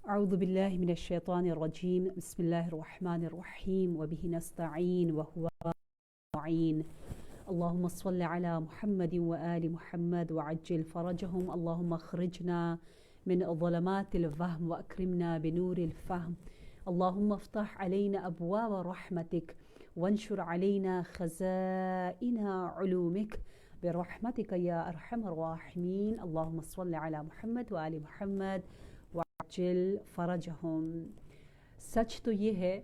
أعوذ بالله من الشيطان الرجيم بسم الله الرحمن الرحيم وبه نستعين وهو معين. اللهم صل على محمد وآل محمد وعجل فرجهم. اللهم اخرجنا من ظلمات الوهم وأكرمنا بنور الفهم. اللهم افتح علينا أبواب رحمتك وانشر علينا خزائن علومك برحمتك يا أرحم الراحمين. اللهم صل على محمد وآل محمد وعجل فرجهم. سچ تو یہ ہے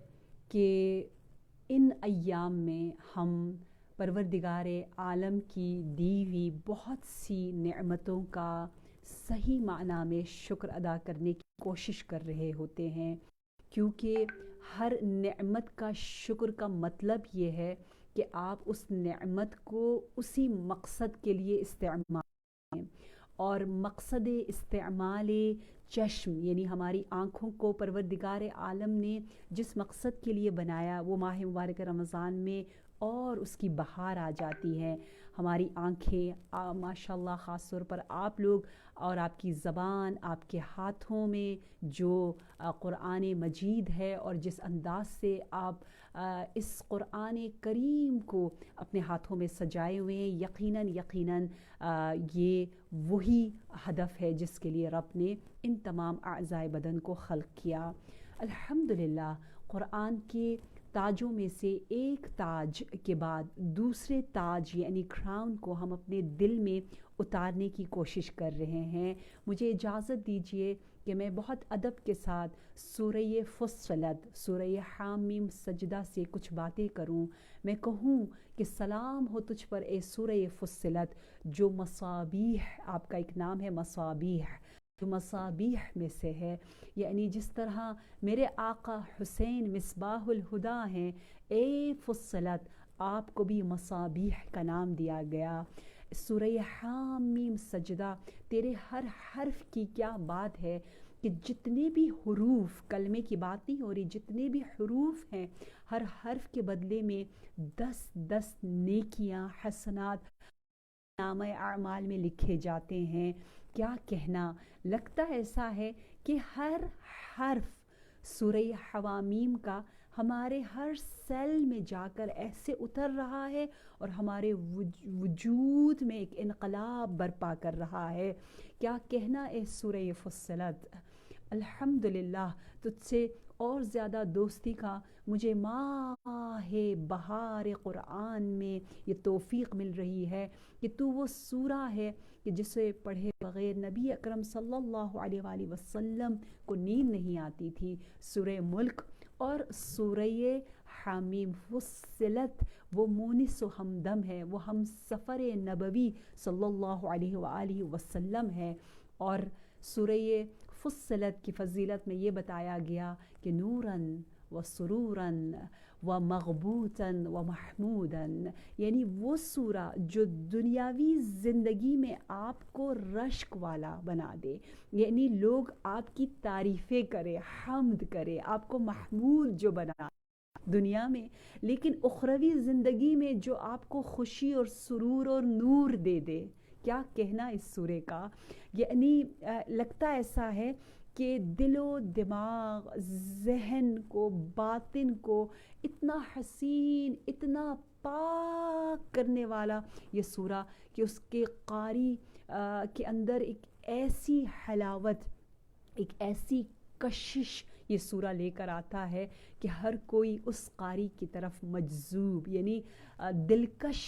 کہ ان ایام میں ہم پروردگار عالم کی دی ہوئی بہت سی نعمتوں کا صحیح معنی میں شکر ادا کرنے کی کوشش کر رہے ہوتے ہیں، کیونکہ ہر نعمت کا شکر کا مطلب یہ ہے کہ آپ اس نعمت کو اسی مقصد کے لیے استعمال کریں، اور مقصد استعمال چشم یعنی ہماری آنکھوں کو پروردگار عالم نے جس مقصد کے لیے بنایا وہ ماہ مبارک رمضان میں اور اس کی بہار آ جاتی ہے۔ ہماری آنکھیں ماشاءاللہ، خاص طور پر آپ لوگ اور آپ کی زبان، آپ کے ہاتھوں میں جو قرآن مجید ہے اور جس انداز سے آپ اس قرآن کریم کو اپنے ہاتھوں میں سجائے ہوئے ہیں، یقیناً یہ وہی ہدف ہے جس کے لیے رب نے ان تمام اعضائے بدن کو خلق کیا۔ الحمدللہ، قرآن کے تاجوں میں سے ایک تاج کے بعد دوسرے تاج یعنی کراؤن کو ہم اپنے دل میں اتارنے کی کوشش کر رہے ہیں۔ مجھے اجازت دیجیے کہ میں بہت ادب کے ساتھ سورہ فصلت، سورہ حامیم سجدہ سے کچھ باتیں کروں۔ میں کہوں کہ سلام ہو تجھ پر اے سورہ فصلت، جو مصابیح، آپ کا ایک نام ہے مصابیح، جو مصابیح میں سے ہے، یعنی جس طرح میرے آقا حسین مصباح الہدا ہیں، اے فصلت آپ کو بھی مصابیح کا نام دیا گیا۔ سورہ حامیم سجدہ، تیرے ہر حرف کی کیا بات ہے کہ جتنے بھی حروف، کلمے کی بات نہیں ہو رہی، جتنے بھی حروف ہیں ہر حرف کے بدلے میں 10 نیکیاں، حسنات نامہ اعمال میں لکھے جاتے ہیں۔ کیا کہنا، لگتا ایسا ہے کہ ہر حرف سورہ حوامیم کا ہمارے ہر سیل میں جا کر ایسے اتر رہا ہے اور ہمارے وجود میں ایک انقلاب برپا کر رہا ہے۔ کیا کہنا اے سورہ فصلت، الحمدللہ تجھ سے اور زیادہ دوستی کا مجھے ماہ بہار قرآن میں یہ توفیق مل رہی ہے کہ تو وہ سورہ ہے کہ جسے پڑھے بغیر نبی اکرم صلی اللہ علیہ وآلہ وسلم کو نیند نہیں آتی تھی۔ سورہ ملک اور سورہ حامیم فصلت وہ مونس و ہمدم ہے، وہ ہم سفر نبوی صلی اللہ علیہ وآلہ وسلم ہے۔ اور سورہ فصلت کی فضیلت میں یہ بتایا گیا کہ نوراً و سروراً و مغبوطاً و محموداً، یعنی وہ سورہ جو دنیاوی زندگی میں آپ کو رشک والا بنا دے، یعنی لوگ آپ کی تعریفیں کرے، حمد کرے، آپ کو محمود جو بنا دنیا میں، لیکن اخروی زندگی میں جو آپ کو خوشی اور سرور اور نور دے دے۔ کیا کہنا اس سورے کا، یعنی لگتا ایسا ہے کہ دل و دماغ، ذہن کو، باطن کو اتنا حسین، اتنا پاک کرنے والا یہ سورہ کہ اس کے قاری کے اندر ایک ایسی حلاوت، ایک ایسی کشش یہ سورہ لے کر آتا ہے کہ ہر کوئی اس قاری کی طرف مجذوب، یعنی دلکش،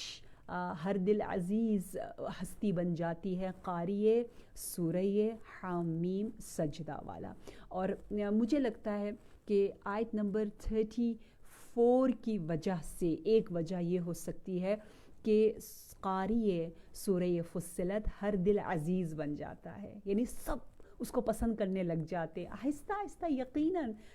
ہر دل عزیز ہستی بن جاتی ہے قاری سورہ حامیم سجدہ والا۔ اور مجھے لگتا ہے کہ آیت نمبر 34 کی وجہ سے ایک وجہ یہ ہو سکتی ہے کہ قاری سورہ فصلت ہر دل عزیز بن جاتا ہے، یعنی سب اس کو پسند کرنے لگ جاتے آہستہ آہستہ۔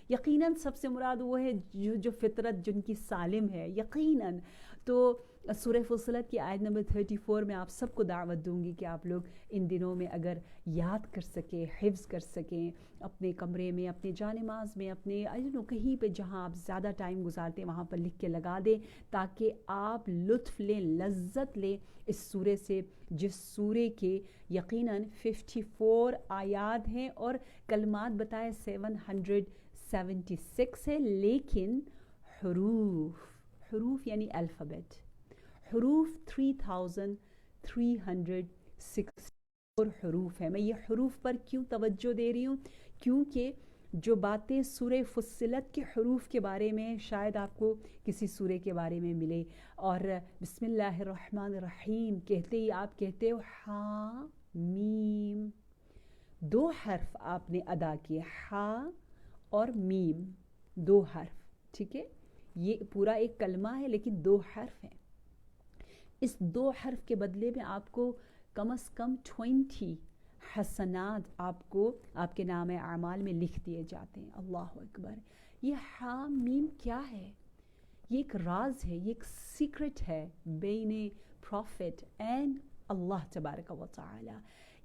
یقیناً سب سے مراد وہ ہے جو فطرت جن کی سالم ہے، یقیناً۔ تو سورہ فصلت کی آیت نمبر 34 میں آپ سب کو دعوت دوں گی کہ آپ لوگ ان دنوں میں اگر یاد کر سکیں، حفظ کر سکیں، اپنے کمرے میں، اپنے جانماز میں، اپنے کہیں پہ جہاں آپ زیادہ ٹائم گزارتے ہیں وہاں پر لکھ کے لگا دیں، تاکہ آپ لطف لیں، لذت لیں اس سورے سے، جس سورے کے یقیناً 54 آیات ہیں اور کلمات بتائے 776 ہے، لیکن حروف یعنی الفابیٹ، حروف 3364 حروف ہیں۔ میں یہ حروف پر کیوں توجہ دے رہی ہوں؟ کیونکہ جو باتیں سورہ فصلت کے حروف کے بارے میں شاید آپ کو کسی سورے کے بارے میں ملے، اور بسم اللہ الرحمن الرحیم کہتے ہی آپ کہتے ہو ہا میم، 2 حرف آپ نے ادا کیے، ہا اور میم، 2 حرف، ٹھیک ہے؟ یہ پورا ایک کلمہ ہے لیکن 2 حرف ہیں۔ اس 2 حرف کے بدلے میں آپ کو کم از کم 20 حسنات آپ کو آپ کے نام اعمال میں لکھ دیے جاتے ہیں۔ اللہ اکبر! یہ حام میم کیا ہے؟ یہ ایک راز ہے، یہ ایک سیکرٹ ہے بین پروفٹ اینڈ اللہ تبارک و تعالی۔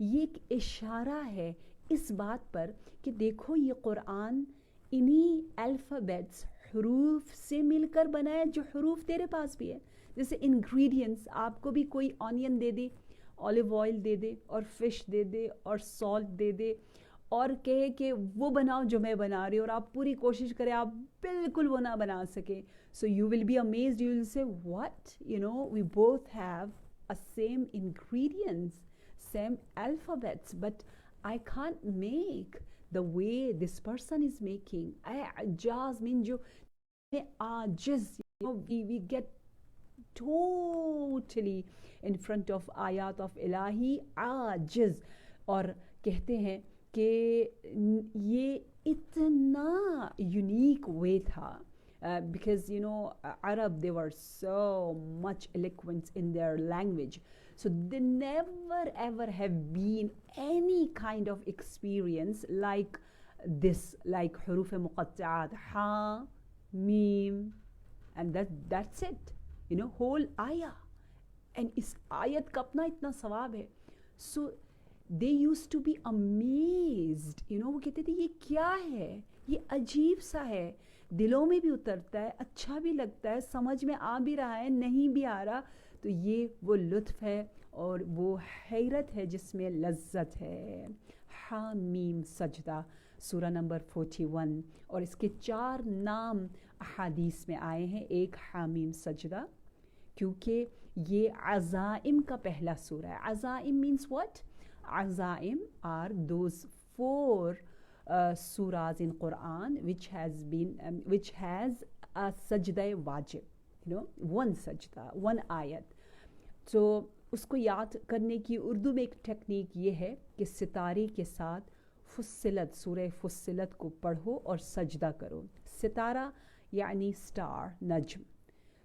یہ ایک اشارہ ہے اس بات پر کہ دیکھو یہ قرآن انہی الفابیٹس، حروف سے مل کر بنا ہے جو حروف تیرے پاس بھی ہے۔ جیسے انگریڈینٹس، آپ کو بھی کوئی آنین دے دے، اولیو آئل دے دے اور فش دے دے اور سالٹ دے دے اور کہے کہ وہ بناؤ جو میں بنا رہی ہوں، اور آپ پوری کوشش کریں آپ بالکل وہ نہ بنا سکیں، so you will be amazed, you will say what, we both have a same ingredients, same alphabets, but I can't make the way this person is making. Ajaz means جو عاجز، we get totally in front of آیات of الہی عاجز، اور کہتے ہیں کہ یہ اتنا یونیک وے تھا because Arab, they were so much eloquent in their language, so they never ever have been any kind of experience like this, like حروف مقطعات ha mim, and that's it, whole ayah. And اس آیت کا اپنا اتنا ثواب ہے. So they used to be amazed, وہ کہتے تھے یہ کیا ہے، یہ عجیب سا ہے، دلوں میں بھی اترتا ہے، اچھا بھی لگتا ہے، سمجھ میں آ بھی رہا ہے، نہیں بھی آ رہا، تو یہ وہ لطف ہے اور وہ حیرت ہے جس میں لذت ہے۔ حامیم سجدہ، سورہ نمبر 41، اور اس کے 4 نام احادیث میں آئے ہیں، ایک حامیم سجدہ، کیونکہ یہ عزائم کا پہلا سورہ ہے۔ عزائم means what؟ عزائم are those 4 surahs in Quran which has a sajda wajib, one sajda, one ayat. تو اس کو یاد کرنے کی اردو میں ایک ٹیکنیک یہ ہے کہ ستارے کے ساتھ فصلت، سورہ فصلت کو پڑھو اور سجدہ کرو۔ ستارہ یعنی سٹار، نجم،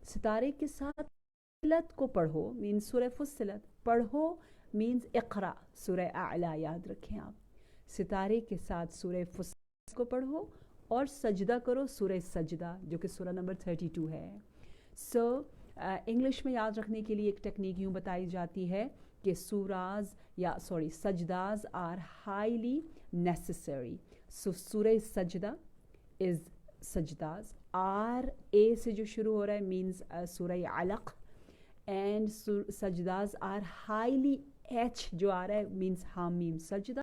ستارے کے ساتھ فصلت کو پڑھو مینس سورہ فصلت، پڑھو مینس اقرا، سورہ اعلیٰ یاد رکھیں آپ، ستارے کے ساتھ سورہ فصلت کو پڑھو اور سجدہ کرو، سورہ سجدہ جو کہ سورہ نمبر 32 ہے۔ سو انگلش میں یاد رکھنے کے لیے ایک ٹیکنیک یوں بتائی جاتی ہے کہ سجداز آر ہائیلی نیسیسری، سو سورہ سجدہ از سجداز، آر اے سے جو شروع ہو رہا ہے مینز سورہ علق، اینڈ سجداز آر ہائیلی، ایچ جو آ رہا ہے مینز حامیم سجدہ،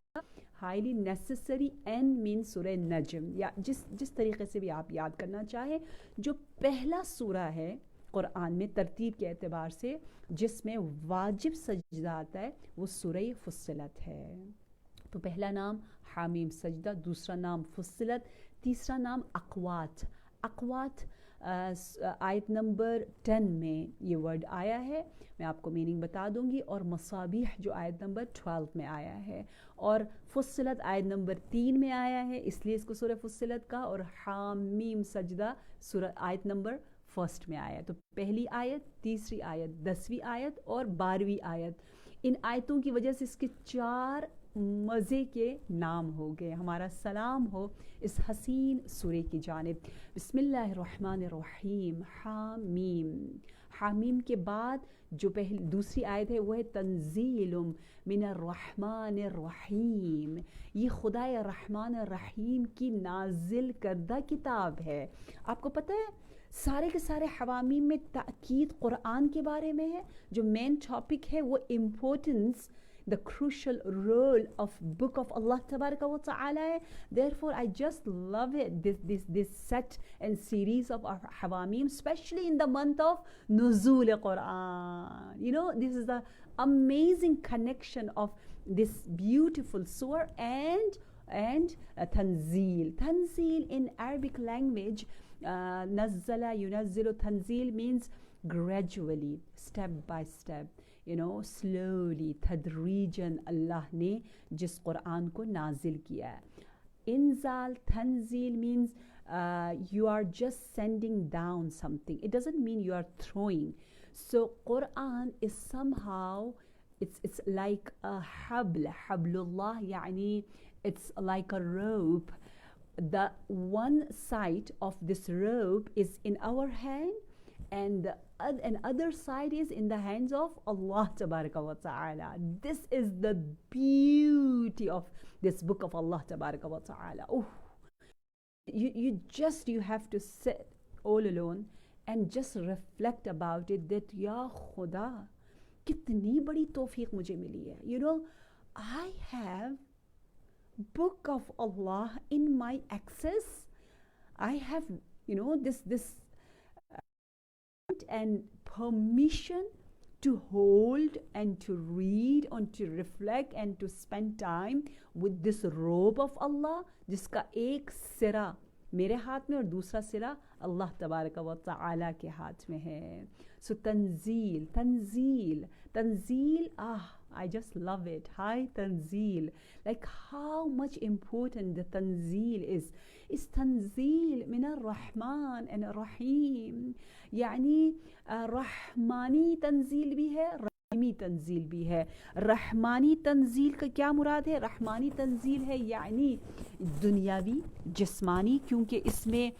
ہائیلی نیسیسری، این مینز سورہ نجم، یا جس طریقے سے بھی آپ یاد کرنا چاہیں۔ جو پہلا سورہ ہے قرآن میں ترتیب کے اعتبار سے جس میں واجب سجدہ آتا ہے وہ سورہ فصلت ہے۔ تو پہلا نام حامیم سجدہ، دوسرا نام فصلت، تیسرا نام اقوات۔ اقوات آیت نمبر 10 میں یہ ورڈ آیا ہے، میں آپ کو میننگ بتا دوں گی، اور مصابیح جو آیت نمبر 12 میں آیا ہے، اور فصلت آیت نمبر 3 میں آیا ہے اس لیے اس کو سورہ فصلت کا، اور حامیم سجدہ سورہ آیت نمبر 1 میں آیا ہے۔ تو پہلی آیت، تیسری آیت، 10ویں آیت اور 12ویں آیت، ان آیتوں کی وجہ سے اس کے 4 مزے کے نام ہو گئے۔ ہمارا سلام ہو اس حسین سورے کی جانب۔ بسم اللہ الرحمن الرحیم، حامیم، حامیم کے بعد جو دوسری آیت ہے وہ ہے تنزیل من الرحمن الرحیم. یہ خدائے رحمان الرحیم کی نازل کردہ کتاب ہے. آپ کو پتہ ہے سارے کے سارے حوامیم میں تاکید قرآن کے بارے میں ہے. جو مین ٹاپک ہے وہ importance the crucial role of book of Allah tabaraka wa ta'ala. Therefore I just love it, this set and series of Hawamim, especially in the month of Nuzul Quran. You know, this is the amazing connection of this beautiful surah and tanzeel. Tanzeel in Arabic language, nazzala yunazzilu, tanzeel means gradually, step by step, you know, slowly, تدریجاً اللہ نے جس قرآن کو نازل کیا ہے. انزال تنزیل means you are just sending down something. It doesn't mean you are throwing. So Quran is somehow, it's like a hablullah, yani it's like a rope. The one side of this rope is in our hand, and the other side is in the hands of Allah tabaraka wa ta'ala. This is the beauty of this book of Allah tabaraka wa ta'ala. You have to sit all alone and just reflect about it, that ya khuda kitni badi tawfiq mujhe mili hai. You know, I have book of Allah in my access. I have, you know, this and permission to hold and to read and to reflect and to spend time with this robe of Allah, jiska ek sira میرے ہاتھ میں اور دوسرا سرا اللہ تبارک و تعالی کے ہاتھ میں ہے. سو تنزیل تنزیل تنزیل I just love it. Hi Tanzeel. Like how much important the Tanzeel is. Is Tanzeel min ar-Rahman and ar-Rahim. Yani Rahmani Tanzeel bhi hai, Rahimi Tanzeel bhi hai. Rahmani Tanzeel ka kya murad hai? Rahmani Tanzeel hai yani dunyavi, jismani, kyunki isme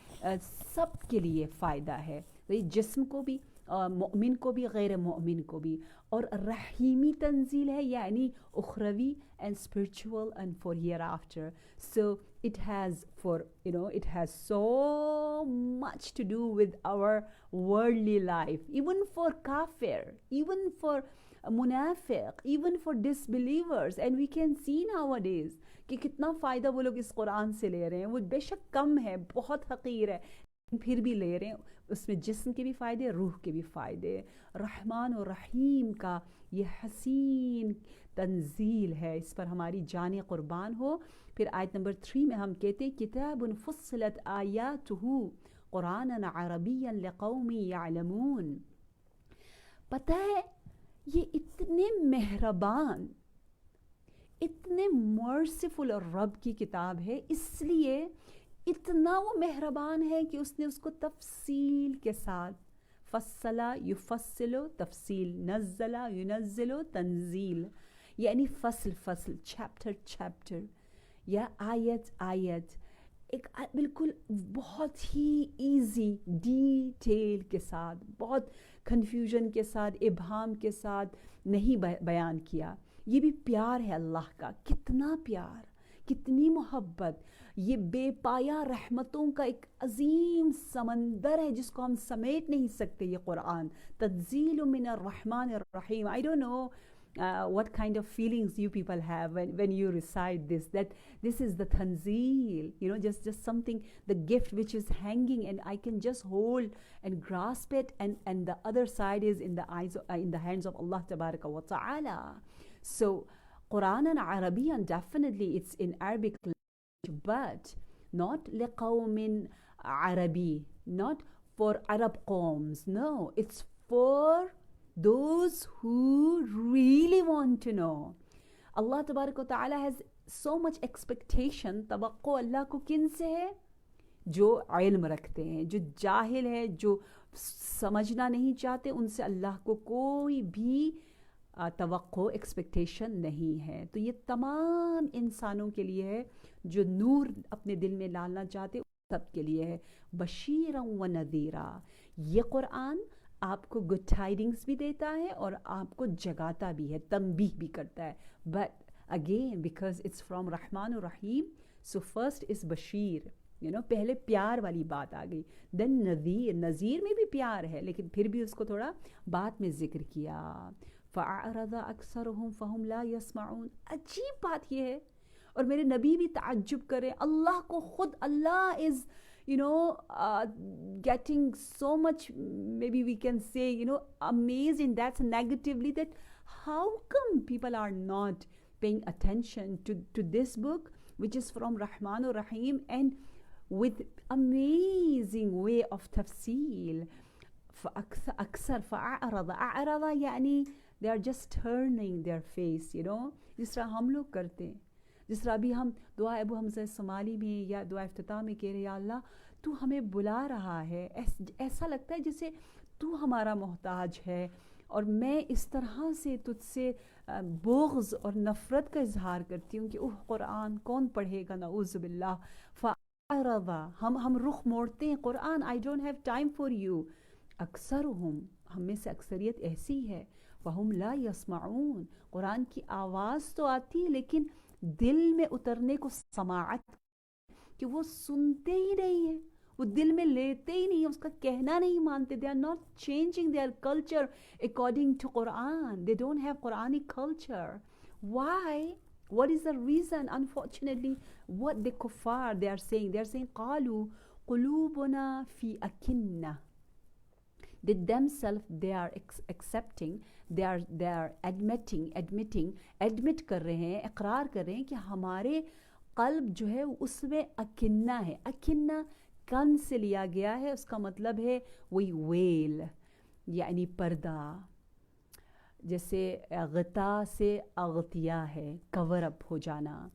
sab ke liye fayda hai. جسم کو بھی مومن کو بھی غیر مومن کو بھی. اور رحیمی تنزیل ہے یعنی اخروی and spiritual and for hereafter. So it has, for you know, it has so much to do with our worldly life, even for kafir, even for munafiq, even for disbelievers. And we can see nowadays کہ کتنا فائدہ وہ لوگ اس قرآن سے لے رہے ہیں. وہ بے شک کم ہے, بہت حقیر ہے, پھر بھی لے رہے ہیں. اس میں جسم کے بھی فائدے, روح کے بھی فائدے. رحمان و رحیم کا یہ حسین تنزیل ہے, اس پر ہماری جان قربان ہو. پھر آیت نمبر 3 میں ہم کہتے ہیں کتاب فصلت آیاتہ قرآنا عربیا لقوم یعلمون. پتہ ہے یہ اتنے مہربان, اتنے مرسیفل رب کی کتاب ہے, اس لیے اتنا وہ مہربان ہے کہ اس نے اس کو تفصیل کے ساتھ فصلا یفصلو تفصیل, نزلا ینزلو تنزیل, یعنی فصل فصل, چیپٹر چیپٹر, یا آیت آیت, ایک بالکل بہت ہی ایزی ڈیٹیل کے ساتھ, بہت کنفیوژن کے ساتھ, ابہام کے ساتھ نہیں بیان کیا. یہ بھی پیار ہے اللہ کا, کتنا پیار, کتنی محبت. یہ بے پایا رحمتوں کا ایک عظیم سمندر ہے جس کو ہم سمیٹ نہیں سکتے. یہ قرآن تنزیل من الرحمن الرحیم. I don't know what kind of feelings you people have when you recite this, that this is the tanzeel, you know, just something, the gift which is hanging and I can just hold and grasp it, and the other side is in the eyes in the hands of Allah tabaraka wa ta'ala. So Quran and Arabian, definitely it's in Arabic, but not لقوم عربي, not for Arab qawms. No, it's for those who really want to know. Allah tabarak wa ta'ala has so much expectation. توقع اللہ کو کن سے ہے؟ جو علم رکھتے ہیں. جو جاہل ہے, جو سمجھنا نہیں چاہتے, ان سے اللہ کو کوئی بھی توقع ایکسپیکٹیشن نہیں ہے. تو یہ تمام انسانوں کے لیے ہے جو نور اپنے دل میں ڈالنا چاہتے, سب کے لیے ہے. بشیرا و نذیرا. یہ قرآن آپ کو گڈ ٹائڈنگس بھی دیتا ہے اور آپ کو جگاتا بھی ہے, تنبیہ بھی کرتا ہے. But again because it's from رحمان الرحیم, سو فرسٹ از بشیر, پہلے پیار والی بات آ گئی, دین نذیر, نذیر میں بھی پیار ہے لیکن پھر بھی اس کو تھوڑا بعد میں ذکر کیا. فَأَعْرَضَ أَكْثَرُهُمْ فَهُمْ لَا يَسْمَعُونَ. عجیب بات یہ ہے, اور میرے نبی بھی تعجب کریں, اللہ کو خود, اللہ از getting so much, maybe we can say, amazing, that's negatively, that how come people are not paying attention to this book which is from Rahman Rahim and with amazing way of tafsil. فأكثر فأعرض, أعرض يعني they are just turning their face, جس طرح ہم لوگ کرتے ہیں, جس طرح ابھی ہم دعا ابو حمزہ سمالی میں یا دعا افتتاح میں کہہ رہے, یا اللہ تو ہمیں بلا رہا ہے, ایسا لگتا ہے جیسے تو ہمارا محتاج ہے, اور میں اس طرح سے تجھ سے بغض اور نفرت کا اظہار کرتی ہوں کہ قرآن کون پڑھے گا, نعوذ باللہ. فَأَعْرَضَ, ہم رخ موڑتے ہیں, قرآن I don't have time for you. اکثرہم, ہم میں سے اکثریت ایسی ہے, فَهُمْ لَا يَسْمَعُونَ, قرآن کی آواز تو آتی ہے لیکن دل میں اترنے کو سماعت, کہ وہ سنتے ہی نہیں ہیں, وہ دل میں لیتے ہی نہیں ہیں, اس کا کہنا نہیں مانتے. they are not changing their culture according to Quran. They don't have Quranic culture. Why? What is the reason? Unfortunately, what the kuffar they are saying, قالوا قلوبنا في أكنة. They themselves, they are accepting, they are admit کر رہے ہیں, اقرار کر رہے ہیں کہ ہمارے قلب جو ہے اس میں اکنہ ہے. اکنہ کن سے لیا گیا ہے, اس کا مطلب ہے وہی ویل, یعنی پردہ, جیسے غطا سے اغتیا ہے, کور اپ ہو جانا.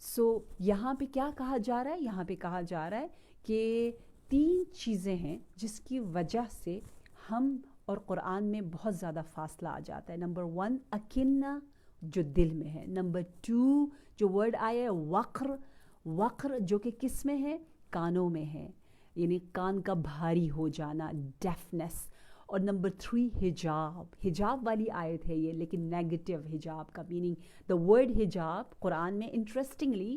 سو یہاں پہ کیا کہا جا رہا ہے, یہاں پہ کہا جا رہا ہے کہ 3 چیزیں ہیں جس کی وجہ سے ہم اور قرآن میں بہت زیادہ فاصلہ آ جاتا ہے. نمبر 1 اکنہ, جو دل میں ہے. نمبر 2 جو ورڈ آیا ہے وقر, وقر جو کہ کس میں ہے, کانوں میں ہے, یعنی کان کا بھاری ہو جانا, ڈیفنس. اور نمبر 3 حجاب, حجاب والی آیت ہے یہ, لیکن نیگیٹو حجاب کا میننگ. دا ورڈ حجاب قرآن میں انٹرسٹنگلی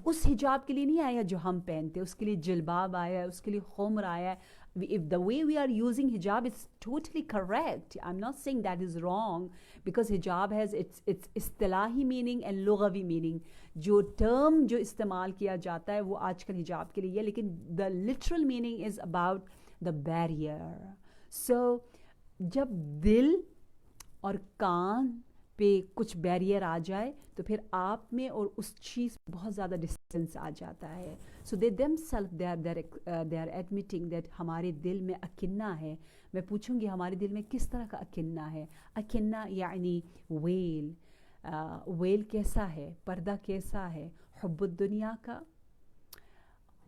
اس حجاب کے لیے نہیں آیا جو ہم پہنتے, اس کے لیے جلباب آیا ہے, اس کے لیے خمر آیا ہے. If the way we are using hijab is totally correct, I'm not saying that is wrong, because hijab has its اصطلاحی meaning and لغوی meaning. جو term جو استعمال کیا جاتا ہے وہ آج کل حجاب کے لیے ہے, لیکن the literal meaning is about the barrier. So جب دل اور کان پہ کچھ بیریئر آ جائے تو پھر آپ میں اور اس چیز بہت زیادہ ڈسٹینس آ جاتا ہے. سو دے themselves they are admitting that ہمارے دل میں اکنہ ہے. میں پوچھوں گی ہمارے دل میں کس طرح کا اکنہ ہے. اکنہ یعنی ویل, ویل کیسا ہے, پردہ کیسا ہے, حب الدنیا کا.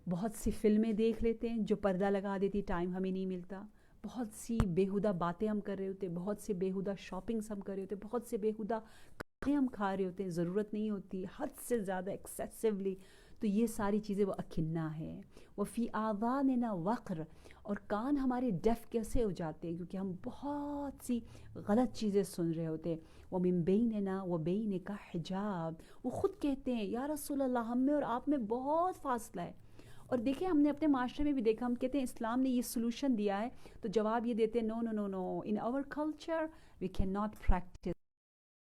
بہت سی فلمیں دیکھ لیتے ہیں جو پردہ لگا دیتی, ٹائم ہمیں نہیں ملتا. بہت سی بیہودہ باتیں ہم کر رہے ہوتے, بہت سے بیہودہ شاپنگز ہم کر رہے ہوتے, بہت سے بیہودہ کھانے ہم کھا رہے ہوتے ہیں, ضرورت نہیں ہوتی, حد سے زیادہ ایکسیسیولی. تو یہ ساری چیزیں وہ اکنہ ہے. وفی آذاننا وقر, اور کان ہمارے ڈیف کیسے ہو جاتے ہیں, کیونکہ ہم بہت سی غلط چیزیں سن رہے ہوتے ہیں. ومن بیننا وبینک حجاب, وہ خود کہتے ہیں یا رسول اللہ ہم میں اور آپ میں بہت فاصلہ ہے. اور دیکھیں ہم نے اپنے معاشرے میں بھی دیکھا, ہم کہتے ہیں اسلام نے یہ سلوشن دیا ہے, تو جواب یہ دیتے ہیں no in our culture we can not practice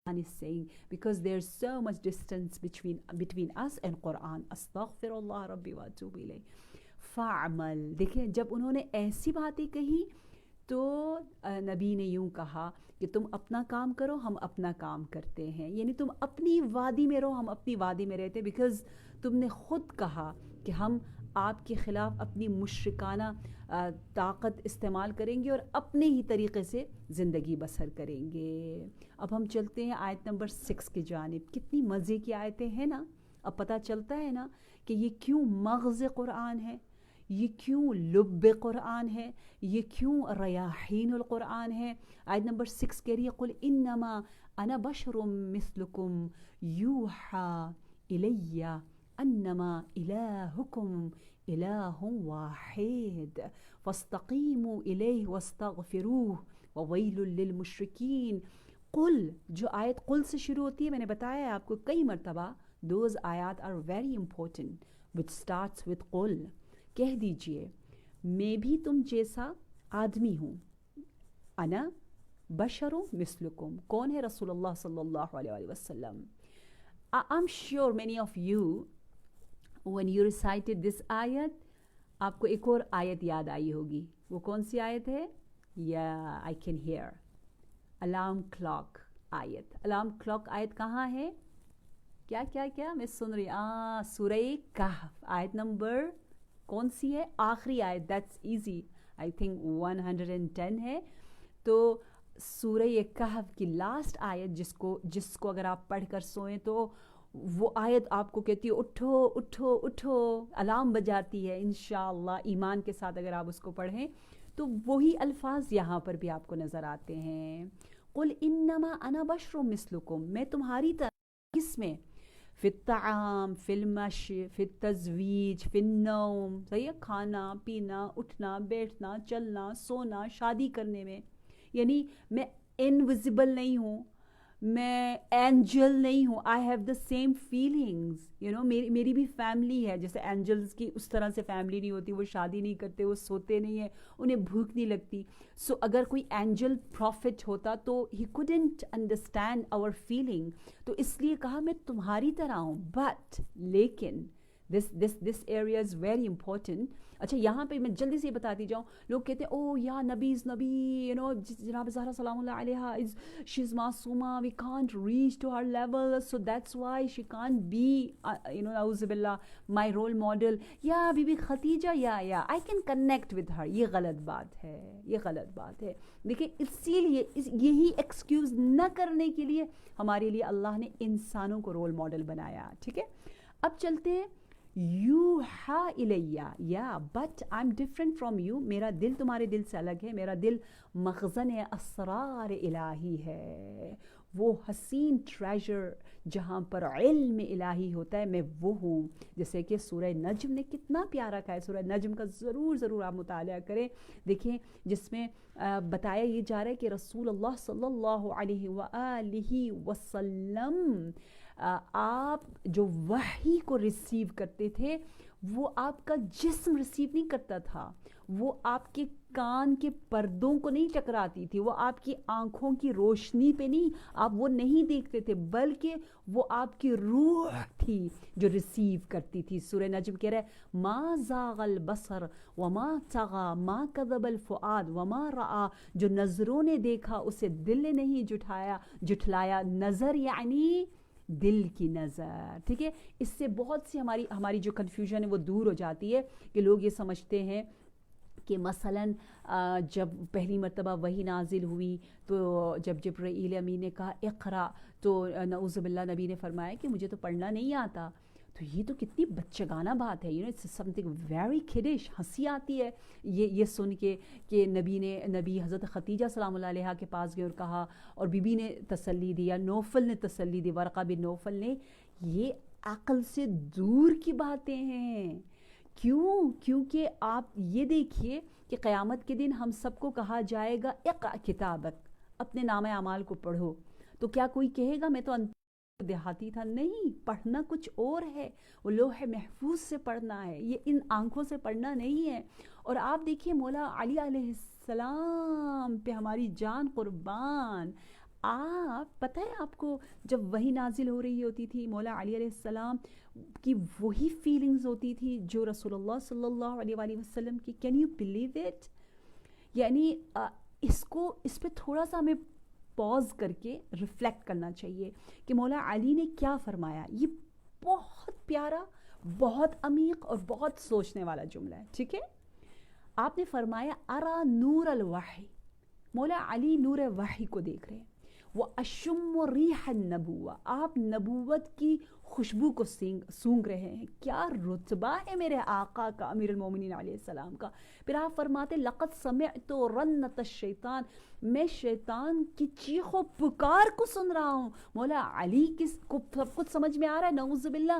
is saying because there's so much distance between us and Quran. Astaghfirullah Rabbi wa atubu ilayh. فَعْمَلْ, دیکھیں جب انہوں نے ایسی باتیں کہی تو نبی نے یوں کہا کہ تم اپنا کام کرو, ہم اپنا کام کرتے ہیں. یعنی تم اپنی وادی میں رہو, ہم اپنی وادی میں رہتے, بیکاز تم نے خود کہا کہ ہم آپ کے خلاف اپنی مشرکانہ طاقت استعمال کریں گے اور اپنے ہی طریقے سے زندگی بسر کریں گے. اب ہم چلتے ہیں آیت نمبر 6 کی جانب. کتنی مزے کی آیتیں ہیں نا. اب پتہ چلتا ہے نا کہ یہ کیوں مغز قرآن ہے, یہ کیوں لب قرآن ہے, یہ کیوں ریاحین القرآن ہے. آیت نمبر 6 کہہ رہی ہے قل انما انا بشر مثلکم یوحا الی انما الہکم الہ واحد فاستقیموا الیہ واستغفروہ وویل للمشرکین. قل، جو آیت قل سے شروع ہوتی ہے، میں نے بتایا ہے آپ کو کئی مرتبہ، دوز آیات are very important which starts with قل. کہہ دیجئے میں بھی تم جیسا آدمی ہوں، انا بشر مثلکم. کون ہے؟ رسول اللہ صلی اللہ علیہ وسلم. I'm sure many of you when you recited this آیت آپ کو ایک اور آیت یاد آئی ہوگی. وہ کون سی آیت ہے؟ Yeah, I can hear. Alarm clock آیت. الارم کلاک آیت کہاں ہے؟ کیا کیا کیا میں سن رہی؟ سورہ کہف آیت نمبر کون سی ہے؟ آخری آیت. دیٹس ایزی، آئی تھنک 110 ہے. تو سورہ کہف کی لاسٹ آیت جس کو اگر آپ پڑھ کر سوئیں تو وہ آیت آپ کو کہتی ہے اٹھو اٹھو اٹھو، الارم بجاتی ہے. انشاءاللہ ایمان کے ساتھ اگر آپ اس کو پڑھیں تو وہی الفاظ یہاں پر بھی آپ کو نظر آتے ہیں. قل انما انا بشر مثلکم، میں تمہاری طرح. کس میں؟ فی الطعام، فی المشی، فی التزویج، فی النوم. صحیح ہے، کھانا پینا، اٹھنا بیٹھنا، چلنا سونا، شادی کرنے میں. یعنی میں انویزیبل نہیں ہوں، میں اینجل نہیں ہوں. I have the same feelings. میری بھی فیملی ہے. جیسے اینجلز کی اس طرح سے فیملی نہیں ہوتی، وہ شادی نہیں کرتے، وہ سوتے نہیں ہیں، انہیں بھوک نہیں لگتی. سو اگر کوئی اینجل پروفٹ ہوتا تو ہی couldn't انڈرسٹینڈ آور فیلنگ. تو اس لیے کہا میں تمہاری طرح ہوں. بٹ لیکن this area is very important. اچھا یہاں پہ میں جلدی سے بتاتی جاؤں. لوگ کہتے ہیں او یا نبی جناب زہرا سلام اللہ علیہا شی از معصومہ، we can't reach to her level, so that's why she can't be نعوذ باللہ مائی رول ماڈل. یا بی بی ختیجہ یا I can connect with her. یہ غلط بات ہے، یہ غلط بات ہے. دیکھیں اسی لیے یہی ایکسکیوز نہ کرنے کے لیے ہمارے لیے اللہ نے انسانوں کو رول ماڈل بنایا. ٹھیک ہے، اب چلتے ہیں. یوحا الیہ، یا but I am different from you. میرا دل تمہارے دل سے الگ ہے. میرا دل مخزن اسرار الہی ہے، وہ حسین ٹریجر جہاں پر علم الہی ہوتا ہے، میں وہ ہوں. جیسے کہ سورہ نجم نے کتنا پیارا کہا ہے. سورہ نجم کا ضرور آپ مطالعہ کریں. دیکھیں جس میں بتایا یہ جا رہا ہے کہ رسول اللہ صلی اللہ علیہ وآلہ وسلم آپ جو وحی کو ریسیو کرتے تھے وہ آپ کا جسم ریسیو نہیں کرتا تھا، وہ آپ کے کان کے پردوں کو نہیں ٹکراتی تھی، وہ آپ کی آنکھوں کی روشنی پہ نہیں، آپ وہ نہیں دیکھتے تھے، بلکہ وہ آپ کی روح تھی جو ریسیو کرتی تھی. سورہ نجم کہہ رہا ہے ما زاغ البصر وما طغى ما كذب الفؤاد وما رأى. جو نظروں نے دیکھا اسے دل نے نہیں جھٹلایا. نظر یعنی دل کی نظر. ٹھیک ہے، اس سے بہت سی ہماری جو کنفیوژن ہے وہ دور ہو جاتی ہے کہ لوگ یہ سمجھتے ہیں کہ مثلاً جب پہلی مرتبہ وحی نازل ہوئی تو جب جبرائیل امین نے کہا اقرا تو نعوذ باللہ نبی نے فرمایا کہ مجھے تو پڑھنا نہیں آتا. تو یہ تو کتنی بچگانہ بات ہے. It's something very kiddish. ہنسی آتی ہے یہ سن کے کہ نبی حضرت ختیجہ سلام اللہ علیہ کے پاس گئے اور کہا، اور بی بی نے تسلی دی، یا نوفل نے تسلی دی، ورقہ بن نوفل نے. یہ عقل سے دور کی باتیں ہیں. کیونکہ آپ یہ دیکھیے کہ قیامت کے دن ہم سب کو کہا جائے گا اقرأ کتابک، اپنے نام اعمال کو پڑھو. تو کیا کوئی کہے گا میں تو دیہاتی تھا؟ نہیں، پڑھنا کچھ اور ہے. وہ لوح محفوظ سے پڑھنا ہے، یہ ان آنکھوں سے پڑھنا نہیں ہے. اور آپ دیکھیے مولا علی علیہ السلام پہ ہماری جان قربان. آپ پتہ ہے آپ کو جب وحی نازل ہو رہی ہوتی تھی مولا علی علیہ السلام کی وہی فیلنگز ہوتی تھی جو رسول اللہ صلی اللہ علیہ وآلہ وسلم کی. Can you believe it? یعنی اس پہ تھوڑا سا ہمیں پاز کر کے ریفلیکٹ کرنا چاہیے کہ مولا علی نے کیا فرمایا. یہ بہت پیارا، بہت عمیق اور بہت سوچنے والا جملہ ہے. ٹھیک ہے، آپ نے فرمایا ارا نور الوحی. مولا علی نور وحی کو دیکھ رہے ہیں. وہ اشم ریح النبوہ، آپ نبوت کی خوشبو کو سونگ رہے ہیں. کیا رتبہ ہے میرے آقا کا، امیر المومنین علیہ السلام کا. پھر آپ فرماتے لقد سمعت رنت الشیطان، میں شیطان کی چیخ و پکار کو سن رہا ہوں. مولا علی کو سب کچھ سمجھ میں آ رہا ہے. نعوذ باللہ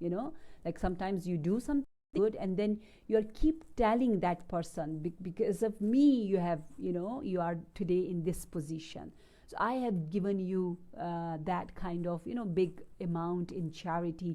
you know, like sometimes you do something good and then you are keep telling that person because of me you have, you know, you are today in this position, so I have given you that kind of, you know, big amount in charity.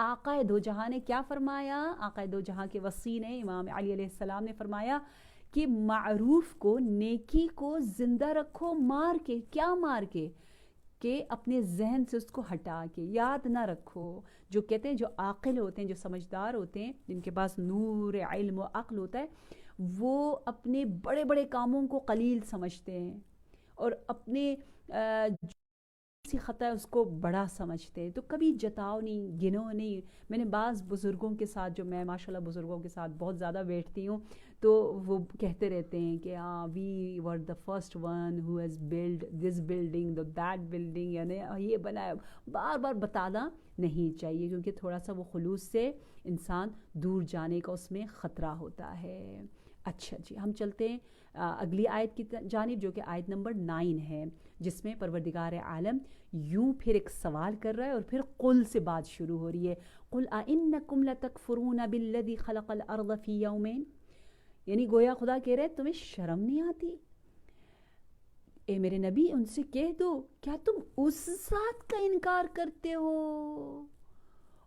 آقا دو جہاں نے کیا فرمایا؟ آقا دو جہاں کے وصی نے، امام علی علیہ السلام نے فرمایا کہ معروف کو، نیکی کو زندہ رکھو مار کے. کیا مار کے؟ کہ اپنے ذہن سے اس کو ہٹا کے، یاد نہ رکھو. جو کہتے ہیں جو عاقل ہوتے ہیں، جو سمجھدار ہوتے ہیں، جن کے پاس نور علم و عقل ہوتا ہے، وہ اپنے بڑے بڑے کاموں کو قلیل سمجھتے ہیں اور اپنے سی خطا ہے اس کو بڑا سمجھتے ہیں. تو کبھی جتاؤ نہیں، گنو نہیں. میں نے بعض بزرگوں کے ساتھ، جو میں ماشاءاللہ بزرگوں کے ساتھ بہت زیادہ بیٹھتی ہوں، تو وہ کہتے رہتے ہیں کہ we were the first one who has build this building that building, یعنی یہ بنایا. بار بار بتانا نہیں چاہیے، کیونکہ تھوڑا سا وہ خلوص سے انسان دور جانے کا اس میں خطرہ ہوتا ہے. اچھا جی، ہم چلتے ہیں اگلی آیت کی جانب، جو کہ آیت نمبر 9 ہے، جس میں پروردگار عالم یوں پھر ایک سوال کر رہا ہے اور پھر قل سے بات شروع ہو رہی ہے. قل اَإِنَّكُمْ لَتَكْفُرُونَ بِالَّذِي خَلَقَ الْأَرْضَ فِي يَوْمَيْنِ. یعنی گویا خدا کہہ رہے تمہیں شرم نہیں آتی؟ اے میرے نبی ان سے کہہ دو، کیا تم اس ذات کا انکار کرتے ہو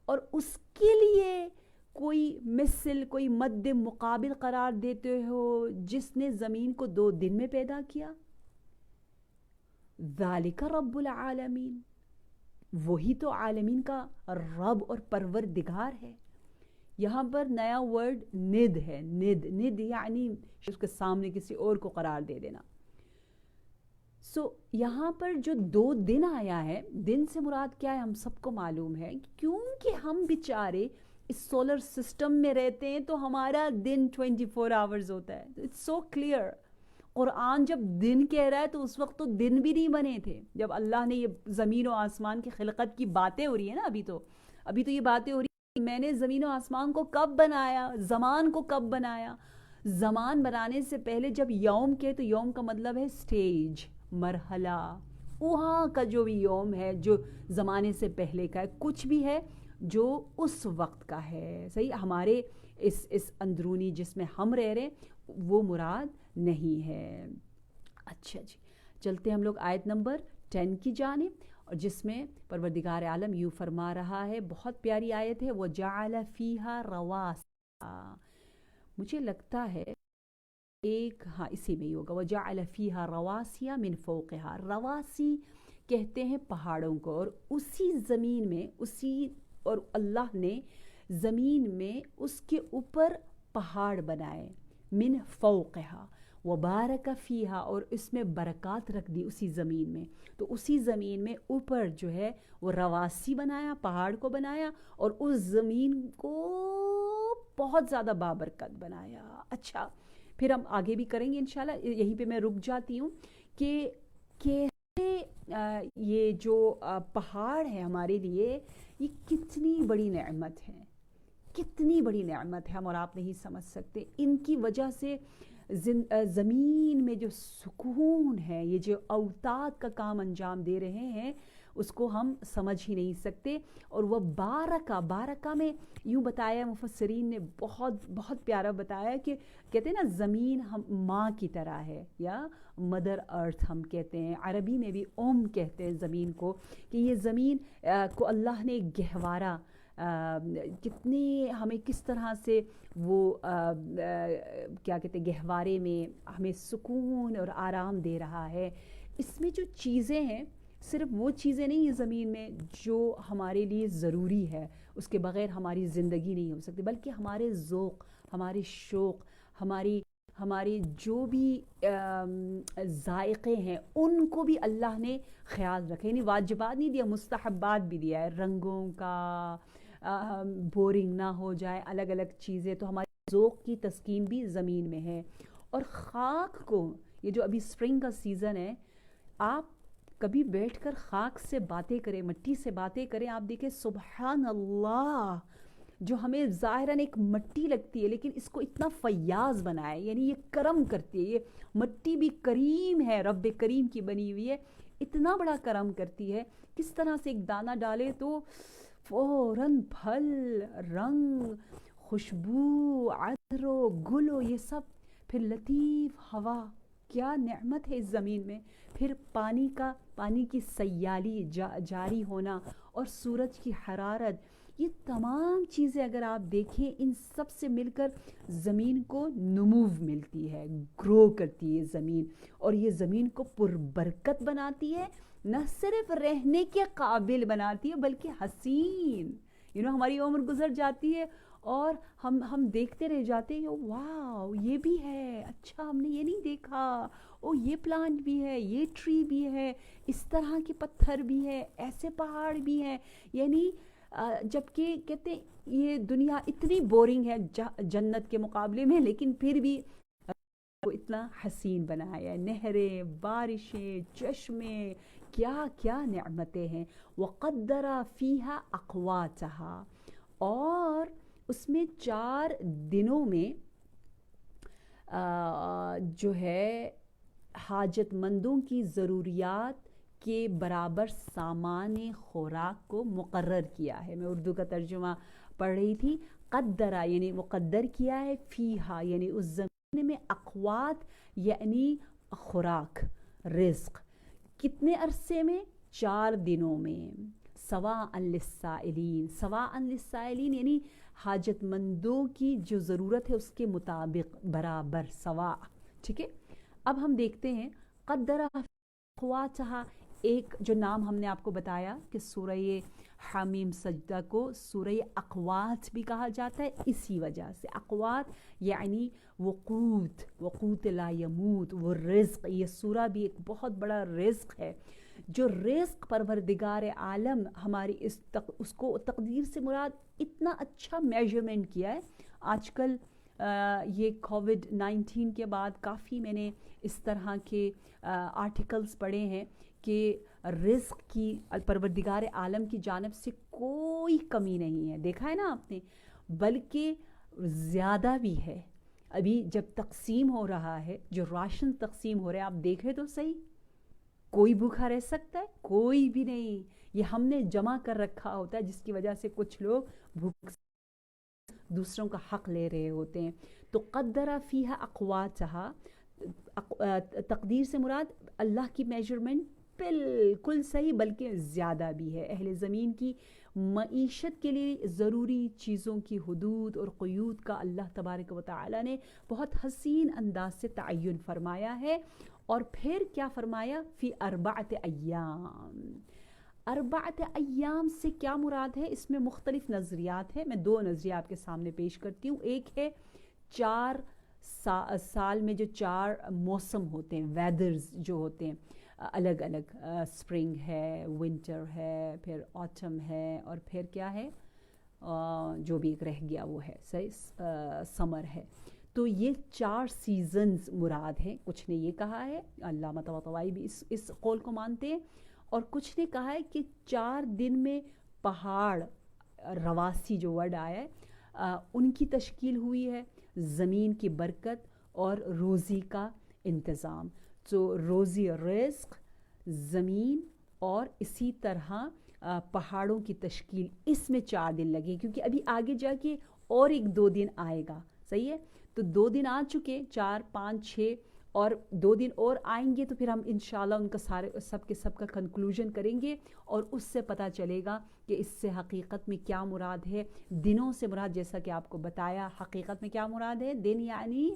اور اس کے لیے کوئی مثل، کوئی مد مقابل قرار دیتے ہو جس نے زمین کو 2 دن میں پیدا کیا؟ ذالک رب العالمین، وہی تو عالمین کا رب اور پروردگار ہے. یہاں پر نیا ورڈ ند ہے. ند یعنی اس کے سامنے کسی اور کو قرار دے دینا. یہاں پر جو 2 دن آیا ہے، دن سے مراد کیا ہے ہم سب کو معلوم ہے، کیونکہ ہم بیچارے اس سولر سسٹم میں رہتے ہیں تو ہمارا دن 24 آورز ہوتا ہے. It's so clear. قرآن جب دن کہہ رہا ہے تو اس وقت تو دن بھی نہیں بنے تھے. جب اللہ نے یہ زمین و آسمان کی خلقت کی باتیں ہو رہی ہیں نا، ابھی تو یہ باتیں ہو رہی ہیں کہ میں نے زمین و آسمان کو کب بنایا، زمان کو کب بنایا. زمان بنانے سے پہلے جب یوم کہے تو یوم کا مطلب ہے سٹیج، مرحلہ. وہاں کا جو بھی یوم ہے جو زمانے سے پہلے کا ہے، کچھ بھی ہے جو اس وقت کا ہے. صحیح، ہمارے اس اندرونی جس میں ہم رہ رہے ہیں وہ مراد نہیں ہے. اچھا جی، چلتے ہم لوگ آیت نمبر 10 کی جانب، اور جس میں پروردگار عالم یوں فرما رہا ہے. بہت پیاری آیت ہے. وَجَعَلَ فِيهَا رَوَاسِيَ. مجھے لگتا ہے اسی میں ہی ہوگا. وَجَعَلَ فِيهَا رَوَاسِيَ مِن فَوْقِهَا. رواسی کہتے ہیں پہاڑوں کو، اور اسی زمین میں اور اللہ نے زمین میں اس کے اوپر پہاڑ بنائے. من فوقها وبارک فیہا، اور اس میں برکات رکھ دی اسی زمین میں. تو اسی زمین میں اوپر جو ہے وہ رواسی بنایا، پہاڑ کو بنایا، اور اس زمین کو بہت زیادہ بابرکت بنایا. اچھا، پھر ہم آگے بھی کریں گے انشاءاللہ. یہیں پہ میں رک جاتی ہوں کہ کیسے یہ جو پہاڑ ہے ہمارے لیے یہ کتنی بڑی نعمت ہے، کتنی بڑی نعمت ہے، ہم اور آپ نہیں سمجھ سکتے. ان کی وجہ سے زمین میں جو سکون ہے، یہ جو اوتاد کا کام انجام دے رہے ہیں، اس کو ہم سمجھ ہی نہیں سکتے. اور وہ بارکہ میں یوں بتایا مفسرین نے، بہت بہت پیارا بتایا کہ کہتے ہیں نا زمین ہم ماں کی طرح ہے، یا مدر ارتھ ہم کہتے ہیں، عربی میں بھی کہتے ہیں زمین کو، کہ یہ زمین کو اللہ نے گہوارہ کتنی ہمیں کس طرح سے وہ کیا کہتے ہیں گہوارے میں ہمیں سکون اور آرام دے رہا ہے. اس میں جو چیزیں ہیں صرف وہ چیزیں نہیں ہیں زمین میں جو ہمارے لیے ضروری ہے، اس کے بغیر ہماری زندگی نہیں ہو سکتی، بلکہ ہمارے ذوق، ہمارے شوق، ہماری جو بھی ذائقے ہیں ان کو بھی اللہ نے خیال رکھے. یعنی واجبات نہیں دیا، مستحبات بھی دیا ہے، رنگوں کا بورنگ نہ ہو جائے، الگ الگ چیزیں. تو ہمارے ذوق کی تسکین بھی زمین میں ہے. اور خاک کو، یہ جو ابھی سپرنگ کا سیزن ہے، آپ کبھی بیٹھ کر خاک سے باتیں کریں، مٹی سے باتیں کریں، آپ دیکھیں سبحان اللہ، جو ہمیں ظاہراً ایک مٹی لگتی ہے لیکن اس کو اتنا فیاض بنائے. یعنی یہ کرم کرتی ہے، یہ مٹی بھی کریم ہے، رب کریم کی بنی ہوئی ہے، اتنا بڑا کرم کرتی ہے. کس طرح سے ایک دانہ ڈالے تو فوراً پھل، رنگ، خوشبو، عطر و گل و یہ سب، پھر لطیف ہوا. کیا نعمت ہے اس زمین میں. پھر پانی کی سیالی جاری ہونا اور سورج کی حرارت، یہ تمام چیزیں اگر آپ دیکھیں ان سب سے مل کر زمین کو نمو ملتی ہے، گرو کرتی ہے زمین، اور یہ زمین کو پربرکت بناتی ہے، نہ صرف رہنے کے قابل بناتی ہے بلکہ حسین. ہماری عمر گزر جاتی ہے اور ہم دیکھتے رہ جاتے ہیں، واو یہ بھی ہے، اچھا ہم نے یہ نہیں دیکھا، او یہ پلانٹ بھی ہے، یہ ٹری بھی ہے، اس طرح کے پتھر بھی ہے، ایسے پہاڑ بھی ہیں. یعنی جبکہ کہتے ہیں یہ دنیا اتنی بورنگ ہے جنت کے مقابلے میں، لیکن پھر بھی وہ اتنا حسین بنایا ہے. نہریں، بارشیں، چشمے، کیا کیا نعمتیں ہیں. وقدر فیہا اقواتہا، اور اس میں 4 دنوں میں جو ہے حاجت مندوں کی ضروریات کے برابر سامان خوراک کو مقرر کیا ہے. میں اردو کا ترجمہ پڑھ رہی تھی. قدرہ یعنی مقدر کیا ہے، فیہا یعنی اس زمین میں، اقوات یعنی خوراک، رزق. کتنے عرصے میں؟ 4 دنوں میں. سواء للسائلین، سواء للسائلین یعنی حاجت مندوں کی جو ضرورت ہے اس کے مطابق، برابر، سواء. ٹھیک ہے. اب ہم دیکھتے ہیں قدرہ اقواتہا، ایک جو نام ہم نے آپ کو بتایا کہ سورہ حمیم سجدہ کو سورہ اقوات بھی کہا جاتا ہے اسی وجہ سے. اقوات یعنی وقوت، وقوت لا یموت، وہ رزق. یہ سورہ بھی ایک بہت بڑا رزق ہے، جو رزق پروردگار عالم ہماری اس کو تقدیر سے مراد اتنا اچھا میجرمنٹ کیا ہے. آج کل یہ کووڈ-19 کے بعد کافی میں نے اس طرح کے آرٹیکلز پڑھے ہیں کہ رزق کی پروردگار عالم کی جانب سے کوئی کمی نہیں ہے. دیکھا ہے نا آپ نے، بلکہ زیادہ بھی ہے. ابھی جب تقسیم ہو رہا ہے، جو راشن تقسیم ہو رہے ہیں، آپ دیکھیں تو صحیح، کوئی بھوکا رہ سکتا ہے؟ کوئی بھی نہیں. یہ ہم نے جمع کر رکھا ہوتا ہے جس کی وجہ سے کچھ لوگ بھوک دوسروں کا حق لے رہے ہوتے ہیں. تو قدر فیہا اقواتہا، تقدیر سے مراد اللہ کی میجرمنٹ بالکل صحیح، بلکہ زیادہ بھی ہے. اہل زمین کی معیشت کے لیے ضروری چیزوں کی حدود اور قیود کا اللہ تبارک و تعالی نے بہت حسین انداز سے تعین فرمایا ہے. اور پھر کیا فرمایا؟ فی 4 ایام. 4 ایام سے کیا مراد ہے؟ اس میں مختلف نظریات ہیں. میں 2 نظریہ آپ کے سامنے پیش کرتی ہوں. ایک ہے 4 سال میں جو 4 موسم ہوتے ہیں، ویدرز جو ہوتے ہیں الگ الگ، سپرنگ ہے، ونٹر ہے، پھر آٹم ہے، اور پھر کیا ہے جو بھی ایک رہ گیا وہ ہے سمر ہے. تو یہ 4 سیزنز مراد ہیں. کچھ نے یہ کہا ہے، علامہ طباطبائی بھی اس قول کو مانتے ہیں، اور کچھ نے کہا ہے کہ 4 دن میں پہاڑ رواسی جو ورڈ آیا ہے ان کی تشکیل ہوئی ہے، زمین کی برکت اور روزی کا انتظام. تو روزی، رزق، زمین اور اسی طرح پہاڑوں کی تشکیل، اس میں 4 دن لگے، کیونکہ ابھی آگے جا کے اور ایک 2 دن آئے گا. صحیح ہے. تو 2 دن آ چکے، 4، 5، 6 اور 2 دن اور آئیں گے، تو پھر ہم انشاءاللہ ان کا سب کا کنکلوژن کریں گے، اور اس سے پتہ چلے گا کہ اس سے حقیقت میں کیا مراد ہے. دنوں سے مراد جیسا کہ آپ کو بتایا، حقیقت میں کیا مراد ہے؟ دن یعنی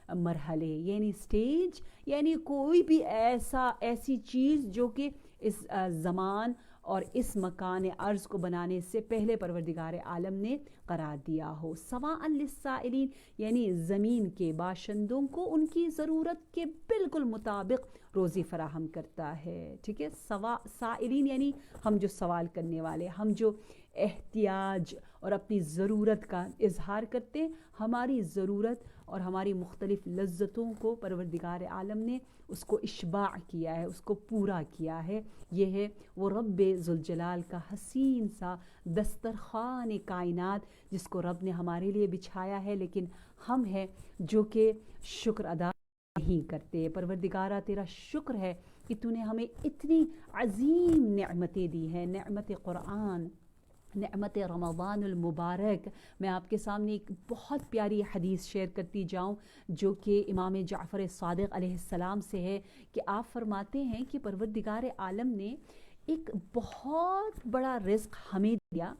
مرحلے، یعنی سٹیج، یعنی کوئی بھی ایسی چیز جو کہ اس زمان اور اس مکان ارض کو بنانے سے پہلے پروردگار عالم نے قرار دیا ہو. سواء للسائلین یعنی زمین کے باشندوں کو ان کی ضرورت کے بالکل مطابق روزی فراہم کرتا ہے. ٹھیک ہے. سائلین یعنی ہم جو سوال کرنے والے، ہم جو احتیاج اور اپنی ضرورت کا اظہار کرتے ہیں. ہماری ضرورت اور ہماری مختلف لذتوں کو پروردگار عالم نے اس کو اشباع کیا ہے، اس کو پورا کیا ہے. یہ ہے وہ رب ذوالجلال کا حسین سا دسترخوان کائنات، جس کو رب نے ہمارے لیے بچھایا ہے، لیکن ہم ہیں جو کہ شکر ادا نہیں کرتے. پروردگارہ تیرا شکر ہے کہ تو نے ہمیں اتنی عظیم نعمتیں دی ہیں، نعمت قرآن، نعمت رمضان المبارک. میں آپ کے سامنے ایک بہت پیاری حدیث شیئر کرتی جاؤں جو کہ امام جعفر صادق علیہ السلام سے ہے، کہ آپ فرماتے ہیں کہ پروردگار عالم نے ایک بہت بڑا رزق ہمیں دیا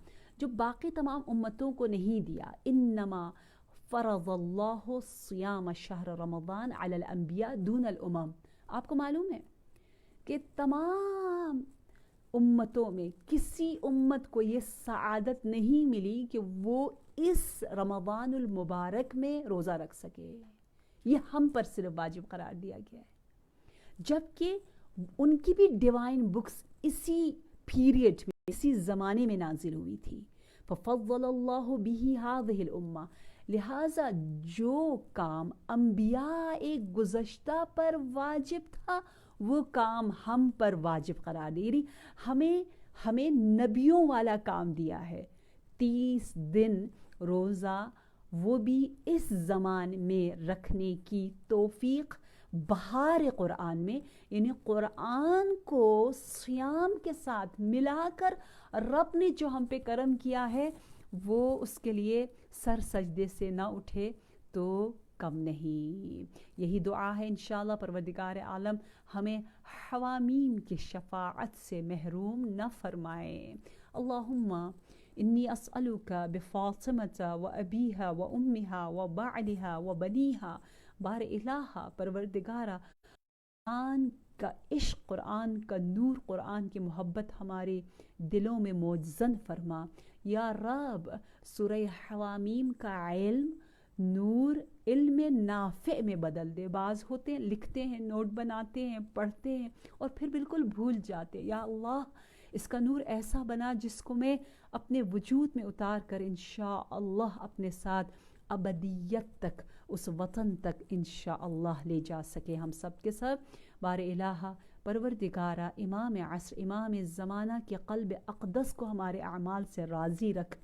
جو باقی تمام امتوں کو نہیں دیا. انما فرض اللہ صیام شہر رمضان علی الانبیاء دون الامم. آپ کو معلوم ہے کہ تمام امتوں میں کسی امت کو یہ سعادت نہیں ملی کہ وہ اس رمضان المبارک میں روزہ رکھ سکے. یہ ہم پر صرف واجب قرار دیا گیا ہے، جبکہ ان کی بھی ڈیوائن بکس اسی پیریڈ میں، اسی زمانے میں نازل ہوئی تھی. ففضل اللہ بہ ہذہ الامہ. لہٰذا جو کام انبیاء گزشتہ پر واجب تھا وہ کام ہم پر واجب قرار دے رہی. ہمیں نبیوں والا کام دیا ہے. 30 دن روزہ وہ بھی اس زمان میں رکھنے کی توفیق بہار قرآن میں، یعنی قرآن کو صیام کے ساتھ ملا کر رب نے جو ہم پہ کرم کیا ہے وہ اس کے لیے سر سجدے سے نہ اٹھے تو کم نہیں. یہی دعا ہے انشاءاللہ پروردگار عالم ہمیں حوامیم کی شفاعت سے محروم نہ فرمائے. اللہم انی اسألک بفاطمۃ و ابیہا و امہا و بعلہا و بنیہا. بار الہ پروردگارہ قرآن کا عشق، قرآن کا نور، قرآن کی محبت ہمارے دلوں میں موجزن فرما. یا رب سورہ حوامیم کا علم نور علم نافع میں بدل دے. بعض ہوتے ہیں لکھتے ہیں، نوٹ بناتے ہیں، پڑھتے ہیں اور پھر بالکل بھول جاتے. یا اللہ اس کا نور ایسا بنا جس کو میں اپنے وجود میں اتار کر انشاءاللہ اپنے ساتھ ابدیت تک، اس وطن تک انشاءاللہ لے جا سکے ہم سب کے سب. بار الہ پروردگارہ امام عصر، امام زمانہ کے قلب اقدس کو ہمارے اعمال سے راضی رکھ.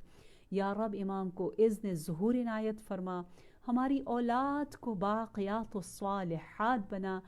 یا رب امام کو اذن ظہور عنایت فرما. ہماری اولاد کو باقیات و صالحات بنا.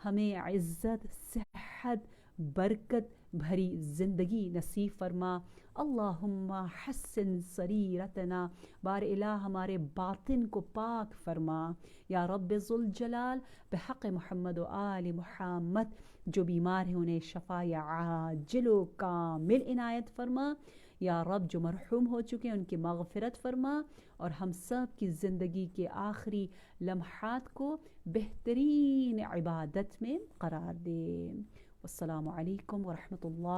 ہمیں عزت، صحت، برکت بھری زندگی نصیب فرما. اللہم حسن سریرتنا. بار الہ ہمارے باطن کو پاک فرما. یا رب ذوالجلال بحق محمد و آل محمد جو بیمار ہیں انہیں شفاء عاجل و کامل عنایت فرما. یا رب جو مرحوم ہو چکے ہیں ان کی مغفرت فرما اور ہم سب کی زندگی کے آخری لمحات کو بہترین عبادت میں قرار دے. والسلام علیکم ورحمۃ اللہ.